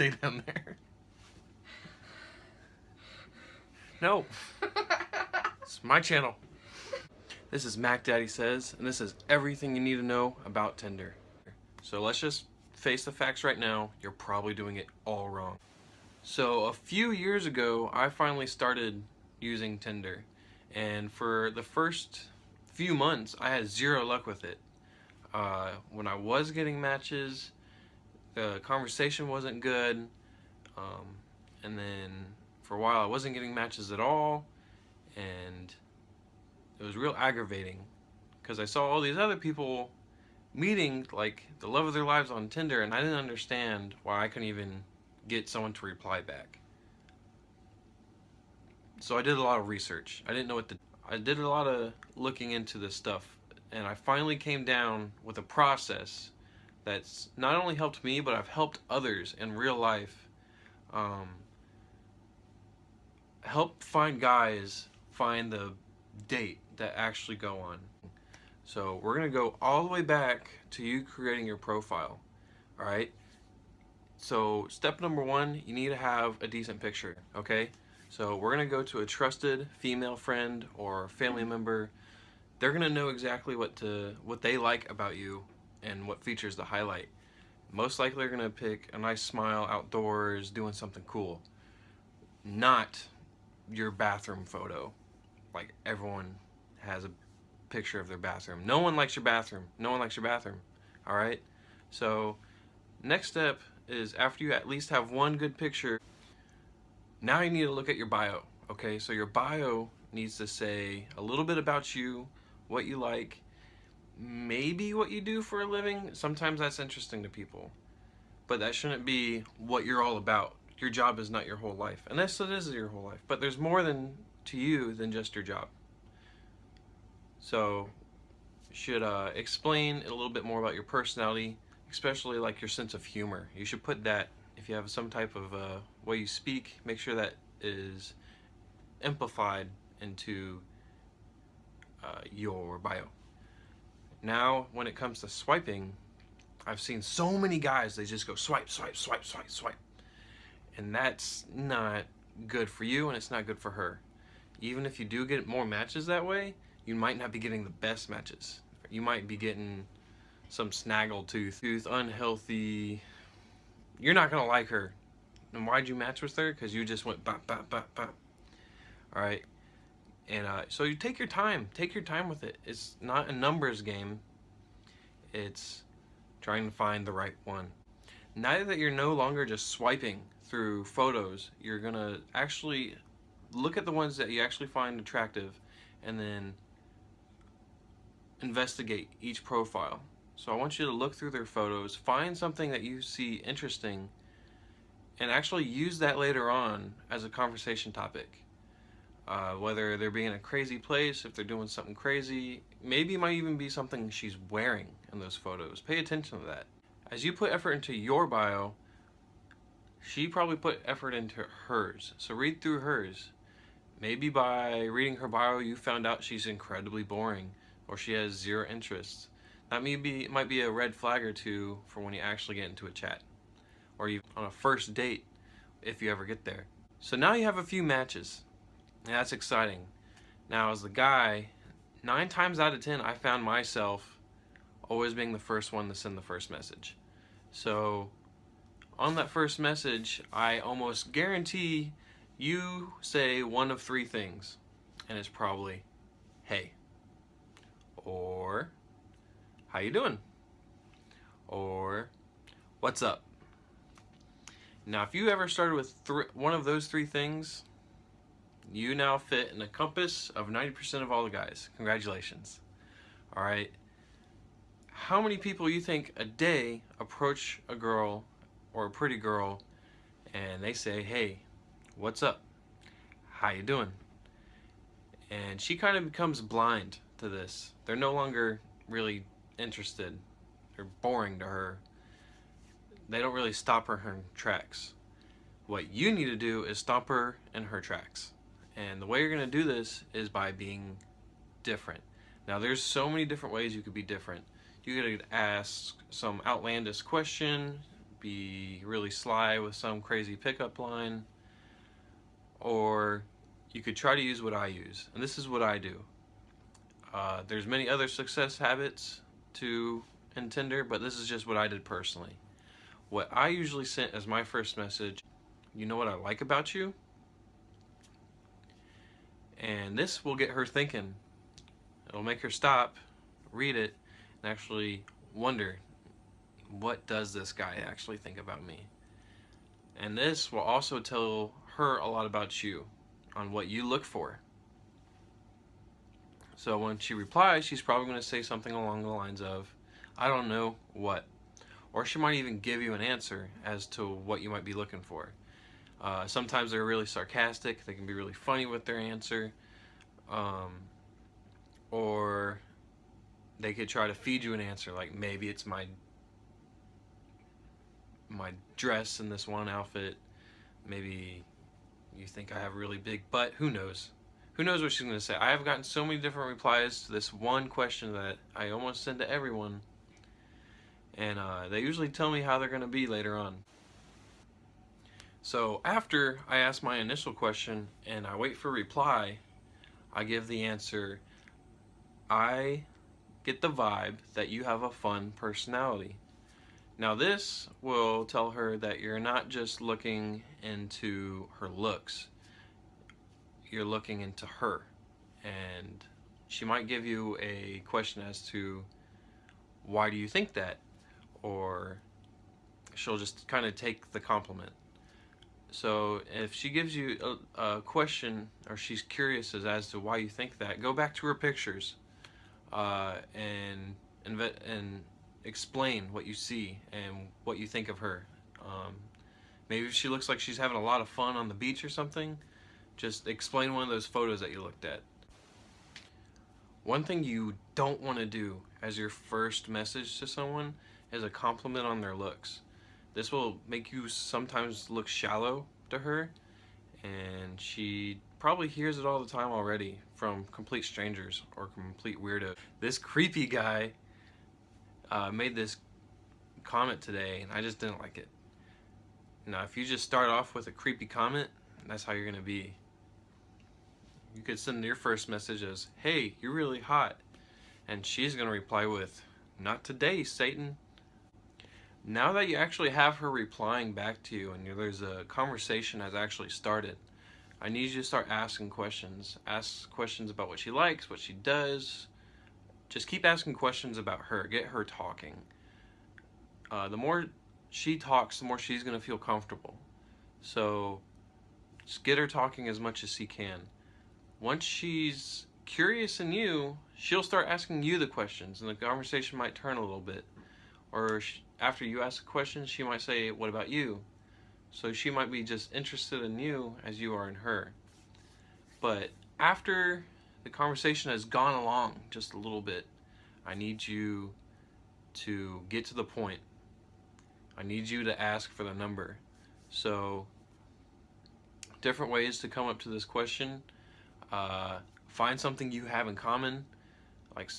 stay down there. No. It's my channel. This is Mac Daddy Says, and this is everything you need to know about Tinder. So let's just face the facts right now. You're probably doing it all wrong. So a few years ago, I finally started using Tinder. And for the first few months, I had zero luck with it. When I was getting matches, the conversation wasn't good. And then for a while, I wasn't getting matches at all. And it was real aggravating because I saw all these other people meeting like the love of their lives on Tinder, and I didn't understand why I couldn't even get someone to reply back. So I did a lot of research. I didn't know what to. I did a lot of looking into this stuff, and I finally came down with a process that's not only helped me, but I've helped others in real life. Help guys find the date that actually go on. So we're gonna go all the way back to you creating your profile. All right. So step number one, you need to have a decent picture. Okay. So we're gonna go to a trusted female friend or family member. They're gonna know exactly what they like about you and what features to highlight. Most likely they're gonna pick a nice smile outdoors doing something cool, not your bathroom photo. Like everyone has a picture of their bathroom. No one likes your bathroom. No one likes your bathroom. All right. So next step is, after you at least have one good picture, now you need to look at your bio. Okay. So your bio needs to say a little bit about you, what you like, maybe what you do for a living. Sometimes that's interesting to people, but that shouldn't be what you're all about. Your job is not your whole life, unless it is your whole life, but there's more to you than just your job. So you should explain a little bit more about your personality, especially like your sense of humor. You should put that, if you have some type of way you speak, make sure that is amplified into your bio. Now, when it comes to swiping, I've seen so many guys, they just go swipe, swipe, swipe, swipe, swipe. And that's not good for you, and it's not good for her. Even if you do get more matches that way, you might not be getting the best matches. You might be getting some snaggletooth, unhealthy. You're not gonna like her. And why'd you match with her? Because you just went bop, bop, bop, bop. All right. And so you take your time. Take your time with it. It's not a numbers game. It's trying to find the right one. Now that you're no longer just swiping through photos, you're gonna actually look at the ones that you actually find attractive and then investigate each profile. So I want you to look through their photos, find something that you see interesting, and actually use that later on as a conversation topic. Whether they're being in a crazy place, if they're doing something crazy, maybe it might even be something she's wearing in those photos. Pay attention to that. As you put effort into your bio, she probably put effort into hers. So read through hers. Maybe by reading her bio, you found out she's incredibly boring or she has zero interests. That might be a red flag or two for when you actually get into a chat, or you on a first date if you ever get there. So now you have a few matches, and that's exciting. Now as the guy, 9 times out of 10, I found myself always being the first one to send the first message. So on that first message, I almost guarantee you say one of 3 things, and it's probably, hey, or how you doing, or what's up. Now if you ever started with one of those 3 things, you now fit in the compass of 90% of all the guys. Congratulations. All right. How many people you think a day approach a girl or a pretty girl and they say, hey, what's up? How you doing? And she kind of becomes blind to this. They're no longer really interested. They're boring to her. They don't really stop her in her tracks. What you need to do is stop her in her tracks. And the way you're going to do this is by being different. Now there's so many different ways you could be different. You could ask some outlandish question be really sly with some crazy pickup line, or you could try to use what I use. And this is what I do. There's many other success habits in Tinder, but this is just what I did personally. What I usually sent as my first message, you know what I like about you? And this will get her thinking. It'll make her stop, read it, and actually wonder, what does this guy actually think about me? And this will also tell her a lot about you, on what you look for. So when she replies, she's probably going to say something along the lines of, I don't know what. Or she might even give you an answer as to what you might be looking for. Sometimes they're really sarcastic. They can be really funny with their answer. Or they could try to feed you an answer, like maybe it's my dress in this one outfit. Maybe you think I have a really big butt. Who knows? Who knows what she's going to say? I have gotten so many different replies to this one question that I almost send to everyone. And they usually tell me how they're going to be later on. So after I ask my initial question and I wait for a reply, I give the answer, I get the vibe that you have a fun personality. Now this will tell her that you're not just looking into her looks, you're looking into her. And she might give you a question as to, why do you think that? Or she'll just kind of take the compliment. So if she gives you a question, or she's curious as to why you think that, go back to her pictures and explain what you see and what you think of her. Maybe if she looks like she's having a lot of fun on the beach or something, just explain one of those photos that you looked at. One thing you don't want to do as your first message to someone is a compliment on their looks. This will make you sometimes look shallow to her, and she probably hears it all the time already from complete strangers or complete weirdos. This creepy guy made this comment today, and I just didn't like it. Now, if you just start off with a creepy comment, that's how you're gonna be. You could send your first message as, hey, you're really hot. And she's gonna reply with, not today, Satan. Now that you actually have her replying back to you and there's a conversation has actually started, I need you to start asking questions. Ask questions about what she likes, what she does. Just keep asking questions about her. Get her talking. The more she talks, the more she's going to feel comfortable. So just get her talking as much as she can. Once she's curious in you, she'll start asking you the questions, and the conversation might turn a little bit. Or after you ask a question, she might say, what about you? So she might be just interested in you as you are in her. But after the conversation has gone along just a little bit, I need you to get to the point. I need you to ask for the number. So different ways to come up to this question. Find something you have in common, like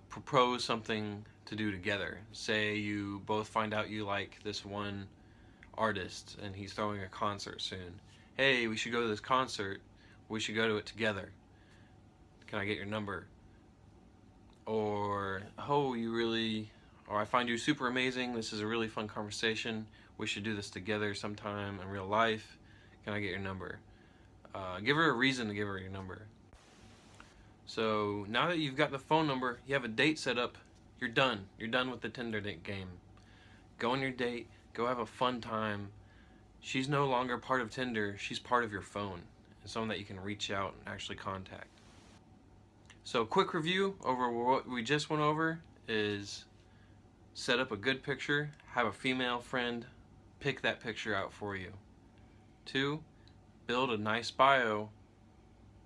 propose something to do together. Say you both find out you like this one artist and he's throwing a concert soon. Hey, we should go to this concert. We should go to it together. Can I get your number? Or, oh, or I find you super amazing. This is a really fun conversation. We should do this together sometime in real life. Can I get your number? Give her a reason to give her your number. So now that you've got the phone number, you have a date set up, you're done. You're done with the Tinder date game. Go on your date, go have a fun time. She's no longer part of Tinder, she's part of your phone. And someone that you can reach out and actually contact. So quick review over what we just went over is set up a good picture, have a female friend pick that picture out for you. 2, build a nice bio,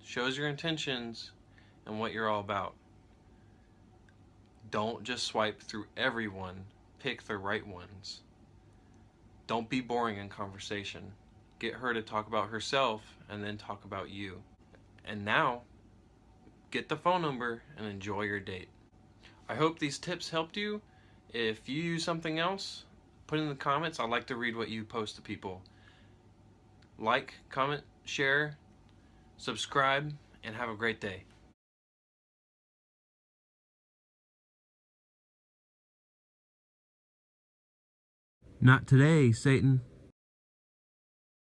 shows your intentions and what you're all about. Don't just swipe through everyone, pick the right ones. Don't be boring in conversation. Get her to talk about herself and then talk about you. And now, get the phone number and enjoy your date. I hope these tips helped you. If you use something else, Put in the comments. I'd like to read what you post to people. Like, comment, share, subscribe, and have a great day. Not today, Satan.